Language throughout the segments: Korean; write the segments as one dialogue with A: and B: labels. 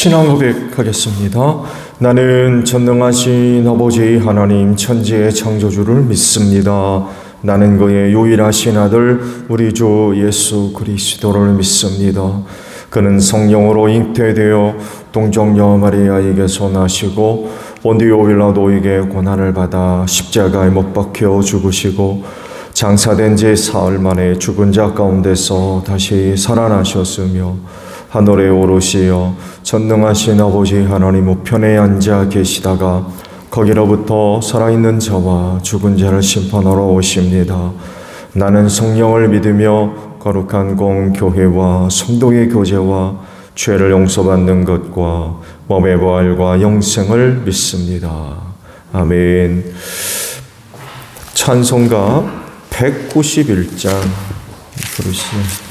A: 신앙 고백하겠습니다. 나는 전능하신 아버지 하나님 천지의 창조주를 믿습니다. 나는 그의 유일하신 아들 우리 주 예수 그리스도를 믿습니다. 그는 성령으로 잉태되어 동정녀 마리아에게서 나시고 본디오 빌라도에게 고난을 받아 십자가에 못 박혀 죽으시고 장사된 지 사흘 만에 죽은 자 가운데서 다시 살아나셨으며 하늘에 오르시어 전능하신 아버지 하나님 우편에 앉아 계시다가 거기로부터 살아있는 자와 죽은 자를 심판하러 오십니다. 나는 성령을 믿으며 거룩한 공교회와 성도의 교제와 죄를 용서받는 것과 몸의 부활과 영생을 믿습니다. 아멘. 찬송가 191장 부르시죠.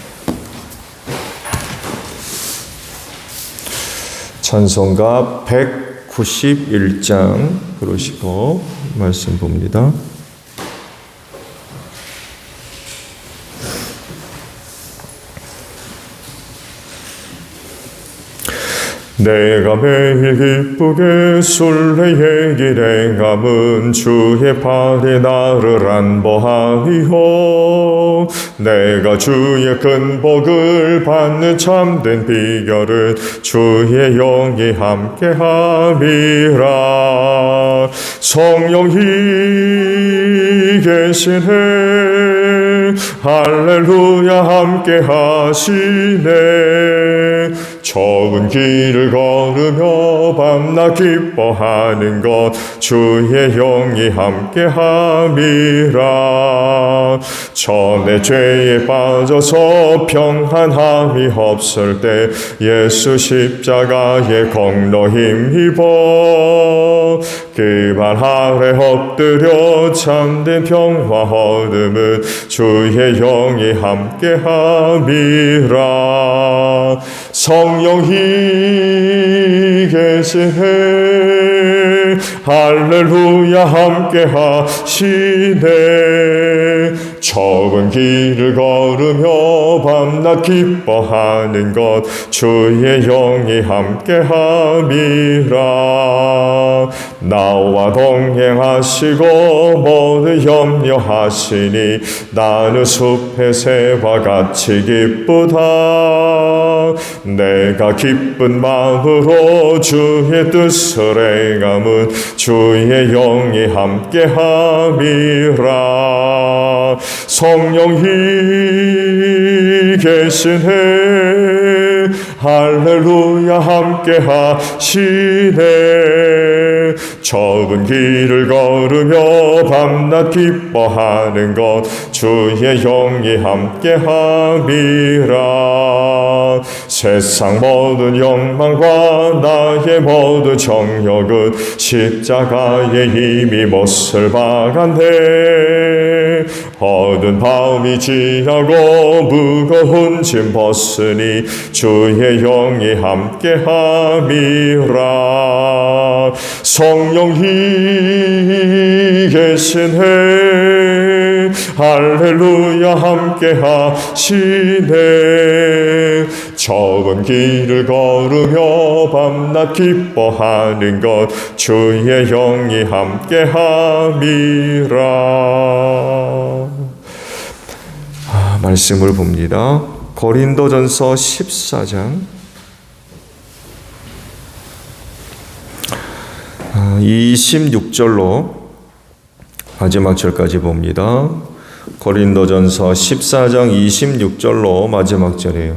A: 찬송가 191장 부르시고 말씀 봅니다. 내가 매일 기쁘게 순례의 길에 감은 주의 팔에 나를 안보하리요. 내가 주의 큰 복을 받는 참된 비결은 주의 영이 함께함이라. 성령이 계시네 할렐루야 함께하시네. 좁은 길을 걸으며 밤낮 기뻐하는 것 주의 영이 함께함이라. 전에 죄에 빠져서 평안함이 없을 때 예수 십자가의 공로 힘입어 그 발 아래 엎드려 참된 평화 얻음은 주의 영이 함께함이라. 성령이 계시네 할렐루야 함께하시네. 좁은 길을 걸으며 밤낮 기뻐하는 것 주의 영이 함께함이라. 나와 동행하시고 모두 염려하시니 나는 숲의 새와 같이 기쁘다. 내가 기쁜 마음으로 주의 뜻을 행함은 주의 영이 함께함이라. 성령이 계시네 할렐루야 함께하시네. 좁은 길을 걸으며 밤낮 기뻐하는 것 주의 영이 함께함이라. 세상 모든 욕망과 나의 모든 정욕은 십자가에 이미 못을 박았네. 어두운 밤이 지나고 무거운 짐 벗으니 주의 영이 함께함이라. 성령이 계시네 할렐루야 함께하시네. 좁은 길을 걸으며 밤낮 기뻐하는 것 주의 영이 함께함이라. 말씀을 봅니다. 고린도전서 14장 26절로 마지막 절까지 봅니다. 고린도전서 14장 26절로 마지막 절이에요.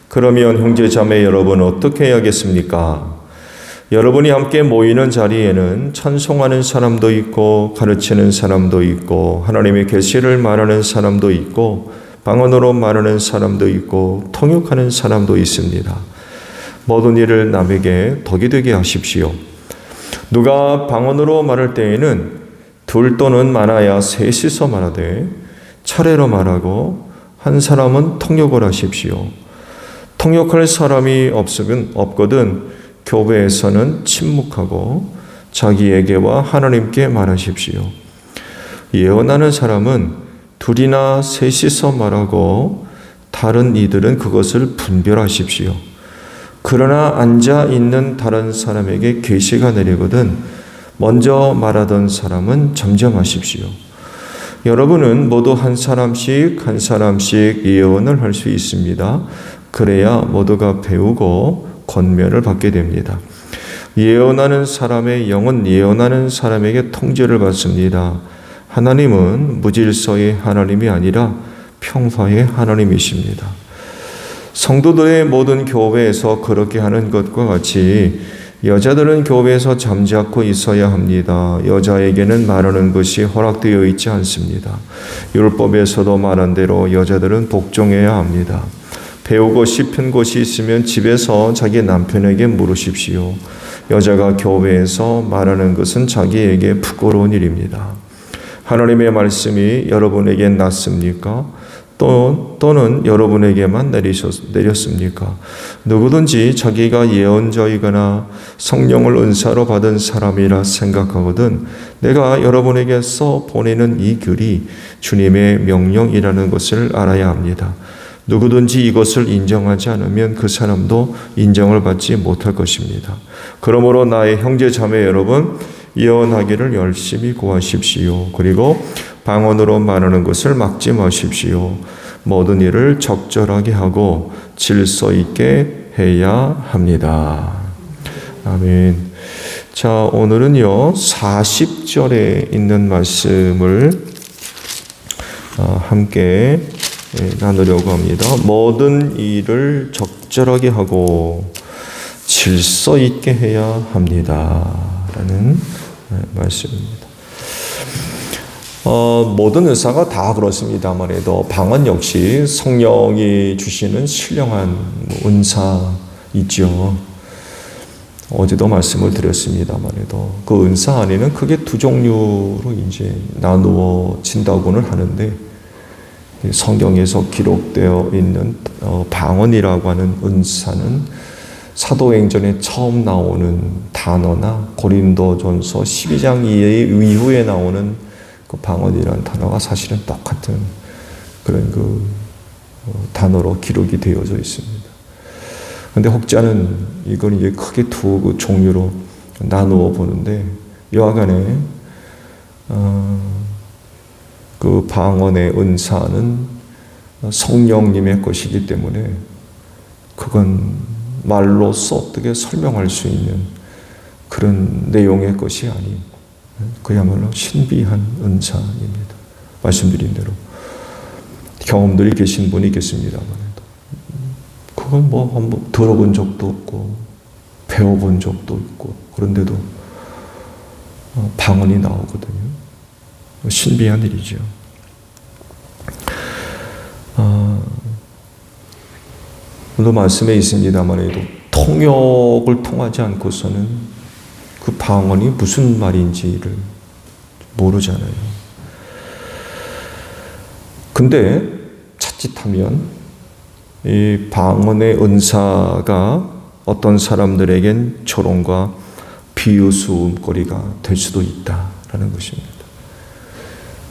A: 그러면 형제 자매 여러분 어떻게 해야겠습니까? 여러분이 함께 모이는 자리에는 찬송하는 사람도 있고 가르치는 사람도 있고 하나님의 계시를 말하는 사람도 있고 방언으로 말하는 사람도 있고 통역하는 사람도 있습니다. 모든 일을 남에게 덕이 되게 하십시오. 누가 방언으로 말할 때에는 둘 또는 많아야 셋이서 말하되 차례로 말하고 한 사람은 통역을 하십시오. 통역할 사람이 없거든 교회에서는 침묵하고 자기에게와 하나님께 말하십시오. 예언하는 사람은 둘이나 셋이서 말하고 다른 이들은 그것을 분별하십시오.
B: 그러나 앉아 있는 다른 사람에게 계시가 내리거든 먼저 말하던 사람은 잠잠하십시오. 여러분은 모두 한 사람씩 예언을 할 수 있습니다. 그래야 모두가 배우고 권면을 받게 됩니다. 예언하는 사람의 영은 예언하는 사람에게 통제를 받습니다. 하나님은 무질서의 하나님이 아니라 평화의 하나님이십니다. 성도들의 모든 교회에서 그렇게 하는 것과 같이 여자들은 교회에서 잠자코 있어야 합니다. 여자에게는 말하는 것이 허락되어 있지 않습니다. 율법에서도 말한 대로 여자들은 복종해야 합니다. 배우고 싶은 것이 있으면 집에서 자기 남편에게 물으십시오. 여자가 교회에서 말하는 것은 자기에게 부끄러운 일입니다. 하나님의 말씀이 여러분에게 낫습니까? 또는 여러분에게만 내렸습니까? 누구든지 자기가 예언자이거나 성령을 은사로 받은 사람이라 생각하거든 내가 여러분에게서 보내는 이 글이 주님의 명령이라는 것을 알아야 합니다. 누구든지 이것을 인정하지 않으면 그 사람도 인정을 받지 못할 것입니다. 그러므로 나의 형제 자매 여러분, 예언하기를 열심히 구하십시오. 그리고 방언으로 말하는 것을 막지 마십시오. 모든 일을 적절하게 하고 질서 있게 해야 합니다. 아멘. 자, 오늘은요 40절에 있는 말씀을 함께 나누려고 합니다. 모든 일을 적절하게 하고 질서 있게 해야 합니다. 라는 말씀입니다. 모든 의사가 다 그렇습니다만에도 방언 역시 성령이 주시는 신령한 은사이죠. 어제도 말씀을 드렸습니다만에도 그 은사 안에는 크게 두 종류로 이제 나누어진다고는 하는데 성경에서 기록되어 있는 방언이라고 하는 은사는 사도행전에 처음 나오는 단어나 고린도전서 12장 이후에 나오는 그 방언이라는 단어가 사실은 똑같은 그런 단어로 기록이 되어져 있습니다. 그런데 혹자는 이걸 이제 크게 두 종류로 나누어 보는데 여하간에 그 방언의 은사는 성령님의 것이기 때문에 그건 말로써 어떻게 설명할 수 있는 그런 내용의 것이 아닌 그야말로 신비한 은사입니다. 말씀드린 대로 경험들이 계신 분이 있겠습니다만 그건 뭐 한번 들어본 적도 없고 배워본 적도 있고 그런데도 방언이 나오거든요. 신비한 일이죠. 오늘 말씀에 있습니다만 통역을 통하지 않고서는 그 방언이 무슨 말인지를 모르잖아요. 근데 자칫하면 이 방언의 은사가 어떤 사람들에겐 조롱과 비웃음거리가 될 수도 있다라는 것입니다.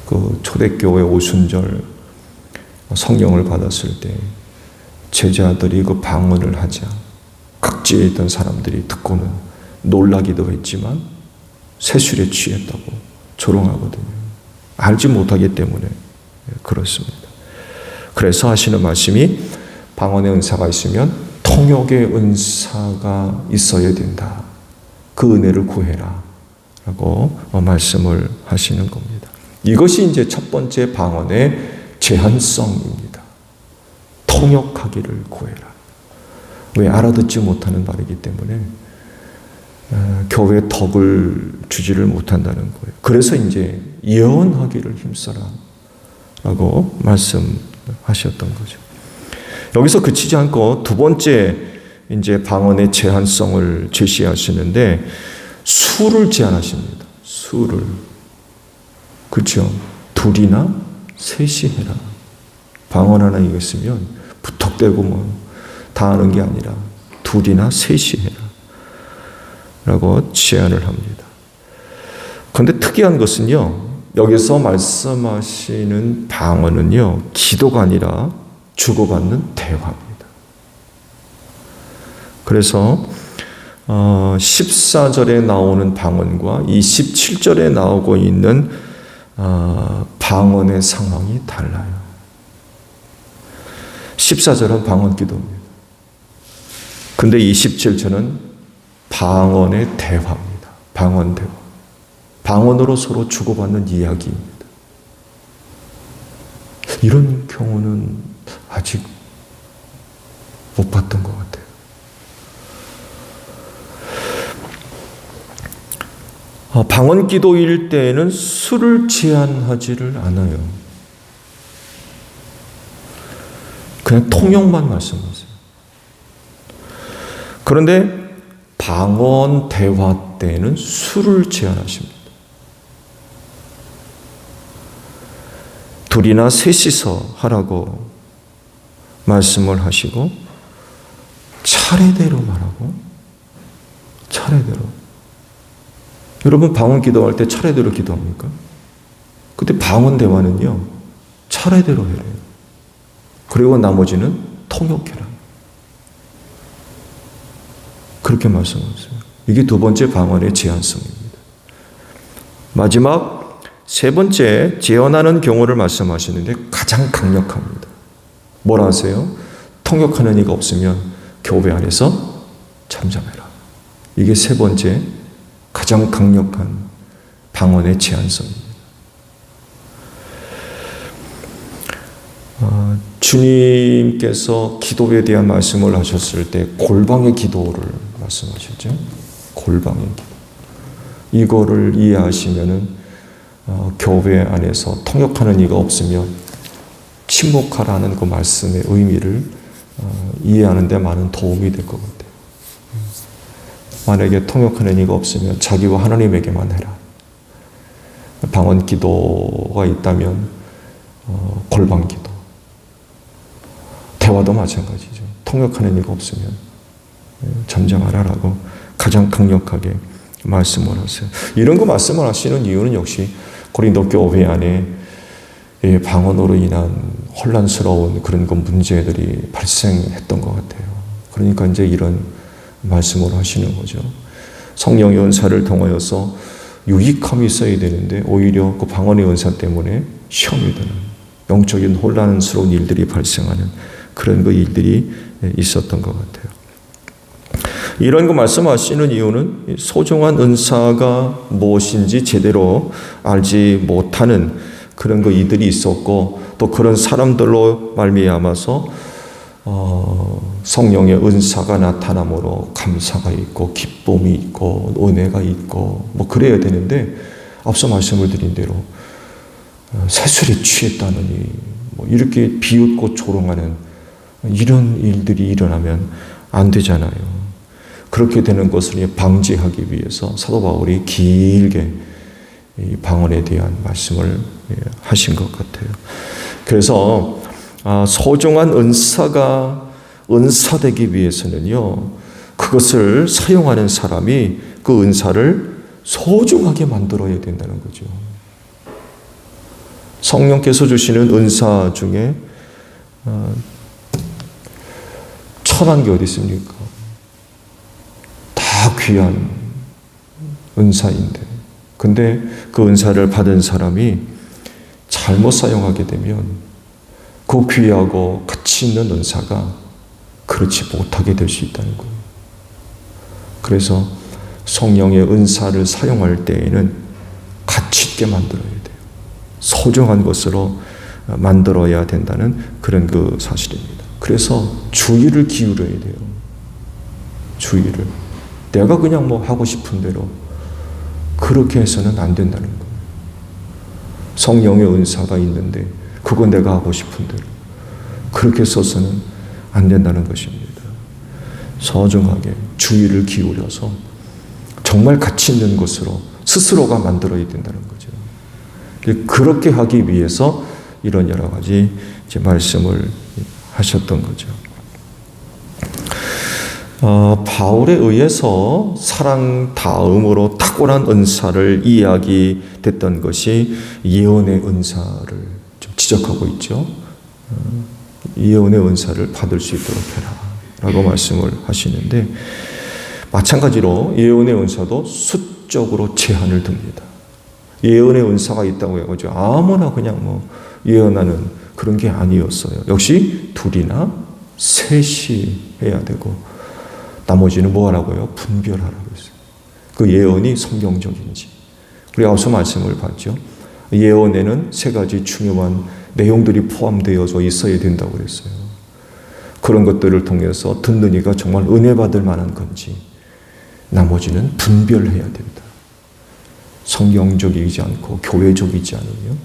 B: 그 초대교회 오순절 성령을 받았을 때 제자들이 그 방언을 하자 각지에 있던 사람들이 듣고는 놀라기도 했지만 세술에 취했다고 조롱하거든요. 알지 못하기 때문에 그렇습니다. 그래서 하시는 말씀이 방언의 은사가 있으면 통역의 은사가 있어야 된다. 그 은혜를 구해라 라고 말씀을 하시는 겁니다. 이것이 이제 첫 번째 방언의 제한성입니다. 통역하기를 구해라. 왜? 알아듣지 못하는 말이기 때문에 교회에 덕을 주지를 못한다는 거예요. 그래서 이제 예언하기를 힘써라 라고 말씀하셨던 거죠. 여기서 그치지 않고 두 번째 이제 방언의 제한성을 제시하시는데 수를 제한하십니다. 수를. 그렇죠. 둘이나 셋이 해라. 방언 하나 있으면 부탁대고 뭐 다 하는 게 아니라 둘이나 셋이 해라. 라고 제안을 합니다. 그런데 특이한 것은요. 여기서 말씀하시는 방언은요. 기도가 아니라 주고받는 대화입니다. 그래서 14절에 나오는 방언과 27절에 나오고 있는 방언의 상황이 달라요. 14절은 방언 기도입니다. 근데 27절은 방언의 대화입니다. 방언 대화. 방언으로 서로 주고받는 이야기입니다. 이런 경우는 아직 못 봤던 것 같아요. 방언 기도일 때에는 술을 제한하지를 않아요. 그냥 통역만 말씀하세요. 그런데 방언 대화 때에는 술을 제한하십니다. 둘이나 셋이서 하라고 말씀을 하시고 차례대로 말하고 차례대로. 여러분 방언 기도할 때 차례대로 기도합니까? 근데 방언 대화는요 차례대로 해요. 그리고 나머지는 통역해라. 그렇게 말씀하세요. 이게 두 번째 방언의 제한성입니다. 마지막 세 번째 제언하는 경우를 말씀하시는데 가장 강력합니다. 뭐라 하세요? 통역하는 이가 없으면 교회 안에서 잠잠해라. 이게 세 번째 가장 강력한 방언의 제한성입니다. 주님께서 기도에 대한 말씀을 하셨을 때 골방의 기도를 말씀하셨죠. 골방의 기도. 이거를 이해하시면은 교회 안에서 통역하는 이가 없으면 침묵하라는 그 말씀의 의미를 이해하는 데 많은 도움이 될 것 같아요. 만약에 통역하는 이가 없으면 자기와 하나님에게만 해라. 방언 기도가 있다면 골방 기도. 대화도 마찬가지죠. 통역하는 이가 없으면 잠잠하라라고 가장 강력하게 말씀을 하세요. 이런 거 말씀을 하시는 이유는 역시 고린도 교회 안에 방언으로 인한 혼란스러운 그런 그 문제들이 발생했던 것 같아요. 그러니까 이제 이런 말씀을 하시는 거죠. 성령의 은사를 통하여서 유익함이 있어야 되는데 오히려 그 방언의 은사 때문에 시험이 드는 영적인 혼란스러운 일들이 발생하는 그런 그 일들이 있었던 것 같아요. 이런 거 말씀하시는 이유는 소중한 은사가 무엇인지 제대로 알지 못하는 그런 그 이들이 있었고 또 그런 사람들로 말미암아서 성령의 은사가 나타남으로 감사가 있고 기쁨이 있고 은혜가 있고 뭐 그래야 되는데 앞서 말씀을 드린 대로 세술에 취했다느니 뭐 이렇게 비웃고 조롱하는 이런 일들이 일어나면 안 되잖아요. 그렇게 되는 것을 방지하기 위해서 사도 바울이 길게 이 방언에 대한 말씀을 하신 것 같아요. 그래서 소중한 은사가 은사되기 위해서는요, 그것을 사용하는 사람이 그 은사를 소중하게 만들어야 된다는 거죠. 성령께서 주시는 은사 중에 천한 게 어디 있습니까? 다 귀한 은사인데, 근데 그 은사를 받은 사람이 잘못 사용하게 되면 그 귀하고 가치 있는 은사가 그렇지 못하게 될 수 있다는 거예요. 그래서 성령의 은사를 사용할 때에는 가치 있게 만들어야 돼요. 소중한 것으로 만들어야 된다는 그런 그 사실입니다. 그래서 주의를 기울여야 돼요. 주의를. 내가 그냥 뭐 하고 싶은 대로 그렇게 해서는 안 된다는 거예요. 성령의 은사가 있는데 그건 내가 하고 싶은 대로 그렇게 써서는 안 된다는 것입니다. 소중하게 주의를 기울여서 정말 가치 있는 것으로 스스로가 만들어야 된다는 거죠. 그렇게 하기 위해서 이런 여러 가지 이제 말씀을 하셨던 거죠. 바울에 의해서 사랑 다음으로 탁월한 은사를 이야기됐던 것이 예언의 은사를 좀 지적하고 있죠. 예언의 은사를 받을 수 있도록 해라. 라고 말씀을 하시는데, 마찬가지로 예언의 은사도 수적으로 제한을 둡니다. 예언의 은사가 있다고 해가지고 아무나 그냥 뭐 예언하는 그런 게 아니었어요. 역시 둘이나 셋이 해야 되고, 나머지는 뭐 하라고요? 분별하라고 했어요. 그 예언이 성경적인지. 우리 앞서 말씀을 봤죠. 예언에는 세 가지 중요한 내용들이 포함되어져 있어야 된다고 그랬어요. 그런 것들을 통해서 듣는 이가 정말 은혜 받을 만한 건지, 나머지는 분별해야 된다. 성경적이지 않고 교회적이지 않으며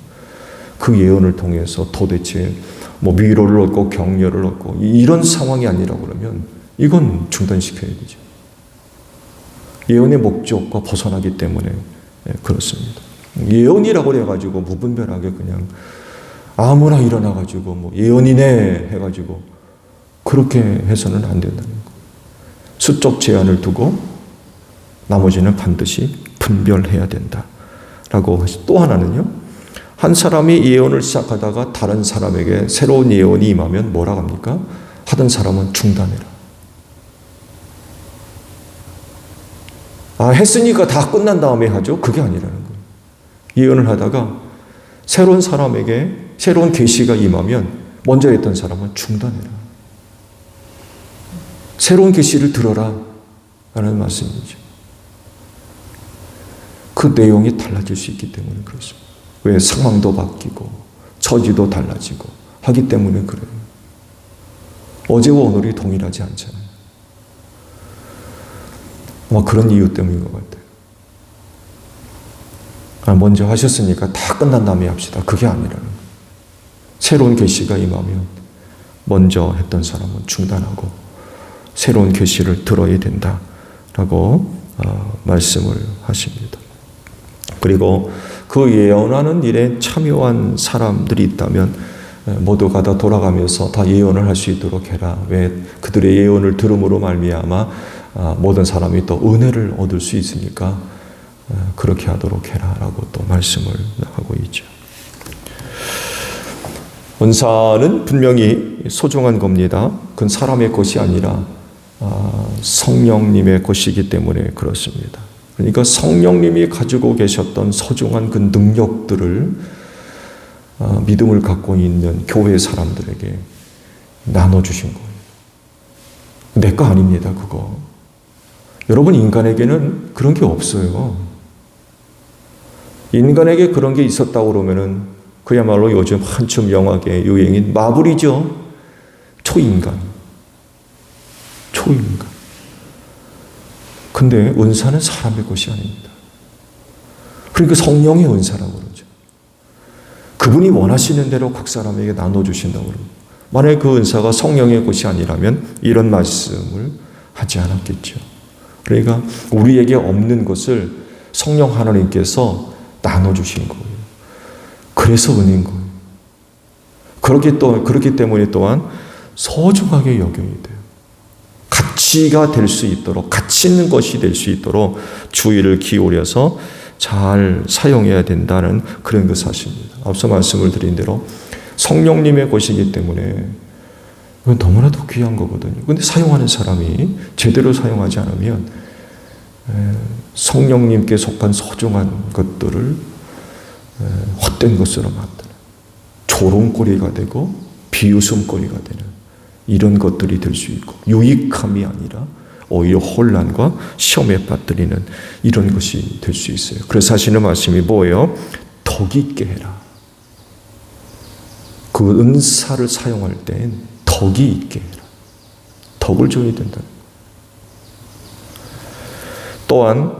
B: 그 예언을 통해서 도대체 뭐 위로를 얻고 격려를 얻고 이런 상황이 아니라 그러면 이건 중단시켜야 되죠. 예언의 목적과 벗어나기 때문에 그렇습니다. 예언이라고 해가지고 무분별하게 그냥 아무나 일어나가지고 뭐 예언이네 해가지고 그렇게 해서는 안 된다는 거예요. 수적 제한을 두고 나머지는 반드시 분별해야 된다라고 하시. 또 하나는요, 한 사람이 예언을 시작하다가 다른 사람에게 새로운 예언이 임하면 뭐라 합니까? 하던 사람은 중단해라. 했으니까 다 끝난 다음에 하죠? 그게 아니라는 거예요. 예언을 하다가 새로운 사람에게 새로운 계시가 임하면 먼저 했던 사람은 중단해라. 새로운 계시를 들어라 라는 말씀이죠. 그 내용이 달라질 수 있기 때문에 그렇습니다. 왜? 상황도 바뀌고 처지도 달라지고 하기 때문에 그래요. 어제와 오늘이 동일하지 않잖아요. 아마 그런 이유 때문인 것 같아요. 먼저 하셨으니까 다 끝난 다음에 합시다. 그게 아니라는 거예요. 새로운 계시가 임하면 먼저 했던 사람은 중단하고 새로운 계시를 들어야 된다라고 말씀을 하십니다. 그리고 그 예언하는 일에 참여한 사람들이 있다면 모두가 다 돌아가면서 다 예언을 할 수 있도록 해라. 왜? 그들의 예언을 들음으로 말미암아 모든 사람이 또 은혜를 얻을 수 있으니까 그렇게 하도록 해라라고 또 말씀을 하고 있죠. 은사는 분명히 소중한 겁니다. 그건 사람의 것이 아니라 성령님의 것이기 때문에 그렇습니다. 그러니까 성령님이 가지고 계셨던 소중한 그 능력들을 믿음을 갖고 있는 교회 사람들에게 나눠주신 거예요. 내 거 아닙니다, 그거. 여러분, 인간에게는 그런 게 없어요. 인간에게 그런 게 있었다고 그러면은 그야말로 요즘 한참 영화계 유행인 마블이죠. 초인간. 근데 은사는 사람의 것이 아닙니다. 그러니까 성령의 은사라고 그러죠. 그분이 원하시는 대로 각 사람에게 나눠주신다고 그럽니다. 만약에 그 은사가 성령의 것이 아니라면 이런 말씀을 하지 않았겠죠. 그러니까 우리에게 없는 것을 성령 하나님께서 나눠주신 거예요. 그래서 은혜인 거예요. 그렇기 때문에 또한 소중하게 여겨야 돼요. 가치가 될 수 있도록, 가치 있는 것이 될 수 있도록 주의를 기울여서 잘 사용해야 된다는 그런 그 사실입니다. 앞서 말씀을 드린 대로 성령님의 것이기 때문에 이건 너무나도 귀한 거거든요. 근데 사용하는 사람이 제대로 사용하지 않으면 성령님께 속한 소중한 것들을 헛된 것으로 만드는, 조롱거리가 되고 비웃음거리가 되는 이런 것들이 될 수 있고, 유익함이 아니라 오히려 혼란과 시험에 빠뜨리는 이런 것이 될 수 있어요. 그래서 하시는 말씀이 뭐예요? 덕 있게 해라. 그 은사를 사용할 땐 덕이 있게 해라. 덕을 줘야 된다. 또한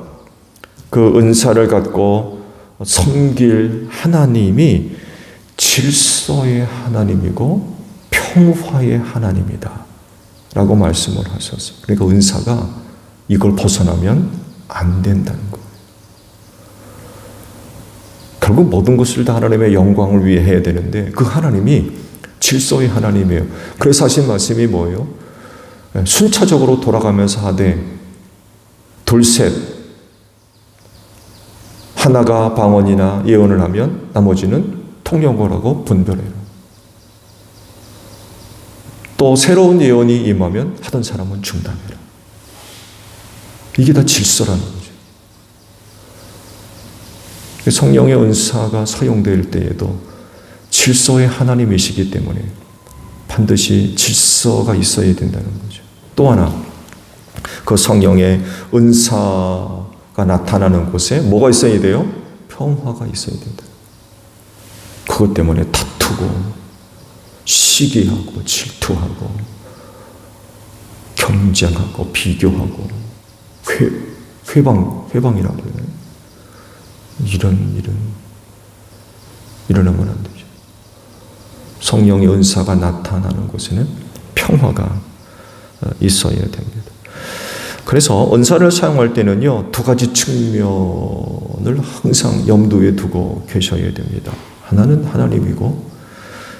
B: 그 은사를 갖고 섬길 하나님이 질서의 하나님이고 평화의 하나님이다 라고 말씀을 하셨어요. 그러니까 은사가 이걸 벗어나면 안 된다는 거예요. 결국 모든 것을 다 하나님의 영광을 위해 해야 되는데 그 하나님이 질서의 하나님이에요. 그래서 하신 말씀이 뭐예요? 순차적으로 돌아가면서 하되 둘, 셋, 하나가 방언이나 예언을 하면 나머지는 통역을 하고 분별해요. 또 새로운 예언이 임하면 하던 사람은 중단해라. 이게 다 질서라는 거죠. 성령의 은사가 사용될 때에도 질서의 하나님이시기 때문에 반드시 질서가 있어야 된다는 거죠. 또 하나, 그 성령의 은사가 나타나는 곳에 뭐가 있어야 돼요? 평화가 있어야 된다. 그것 때문에 다투고 시기하고 질투하고 경쟁하고 비교하고 회방이라고 해요. 일어나면 안 되죠. 성령의 은사가 나타나는 곳에는 평화가 있어야 됩니다. 그래서 은사를 사용할 때는요, 두 가지 측면을 항상 염두에 두고 계셔야 됩니다. 하나는 하나님이고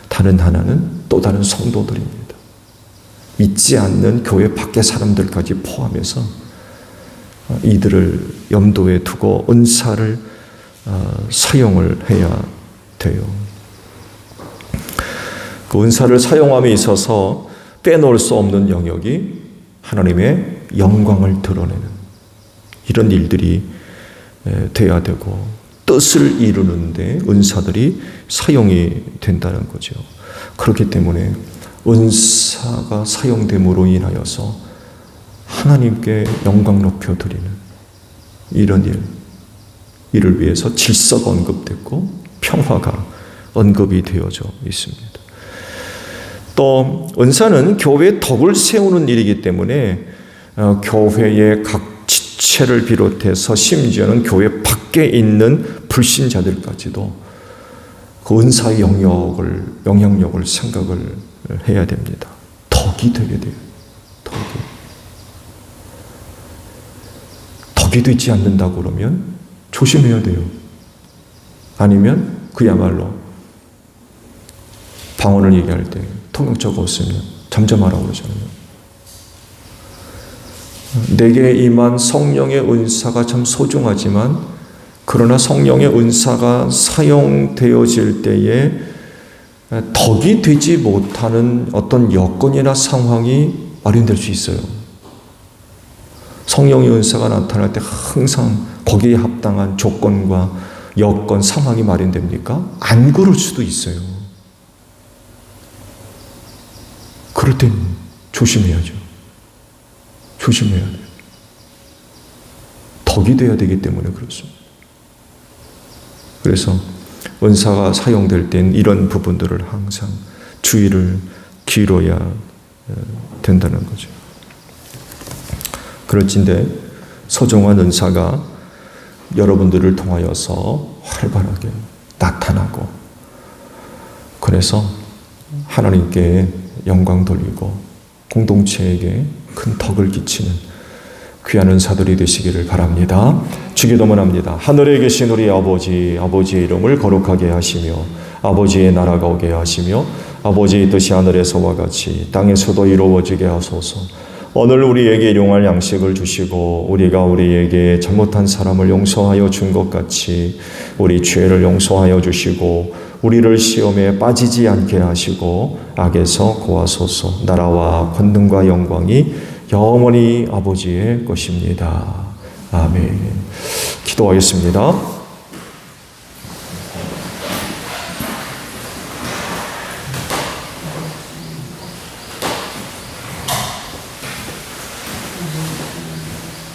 B: 다른 하나는 또 다른 성도들입니다. 믿지 않는 교회 밖의 사람들까지 포함해서 이들을 염두에 두고 은사를 사용을 해야 돼요. 그 은사를 사용함에 있어서 빼놓을 수 없는 영역이 하나님의 영광을 드러내는 이런 일들이 돼야 되고, 뜻을 이루는데 은사들이 사용이 된다는 거죠. 그렇기 때문에 은사가 사용됨으로 인하여서 하나님께 영광 높여드리는 이런 이를 위해서 질서가 언급됐고 평화가 언급이 되어져 있습니다. 또 은사는 교회의 덕을 세우는 일이기 때문에 교회의 각 지체를 비롯해서 심지어는 교회 밖에 있는 불신자들까지도 그 은사의 영향력을 생각을 해야 됩니다. 덕이 되게 돼요. 덕이 되지 않는다고 그러면 조심해야 돼요. 아니면 그야말로 방언을 얘기할 때 통역자가 없으면 잠잠하라고 그러잖아요. 내게 임한 성령의 은사가 참 소중하지만, 그러나 성령의 은사가 사용되어질 때에 덕이 되지 못하는 어떤 여건이나 상황이 마련될 수 있어요. 성령의 은사가 나타날 때 항상 거기에 합당한 조건과 여건, 상황이 마련됩니까? 안 그럴 수도 있어요. 그럴 땐 조심해야죠. 조심해야 돼요. 덕이 돼야 되기 때문에 그렇습니다. 그래서 은사가 사용될 땐 이런 부분들을 항상 주의를 기울여야 된다는 거죠. 그럴진데 소중한 은사가 여러분들을 통하여서 활발하게 나타나고, 그래서 하나님께 영광 돌리고 공동체에게 큰 덕을 끼치는 귀한 은사들이 되시기를 바랍니다. 주기도문 합니다. 하늘에 계신 우리 아버지, 아버지의 이름을 거룩하게 하시며 아버지의 나라가 오게 하시며 아버지의 뜻이 하늘에서와 같이 땅에서도 이루어지게 하소서. 오늘 우리에게 일용할 양식을 주시고 우리가 우리에게 잘못한 사람을 용서하여 준 것 같이 우리 죄를 용서하여 주시고 우리를 시험에 빠지지 않게 하시고 악에서 구하소서. 나라와 권능과 영광이 영원히 아버지의 것입니다. 아멘. 기도하겠습니다.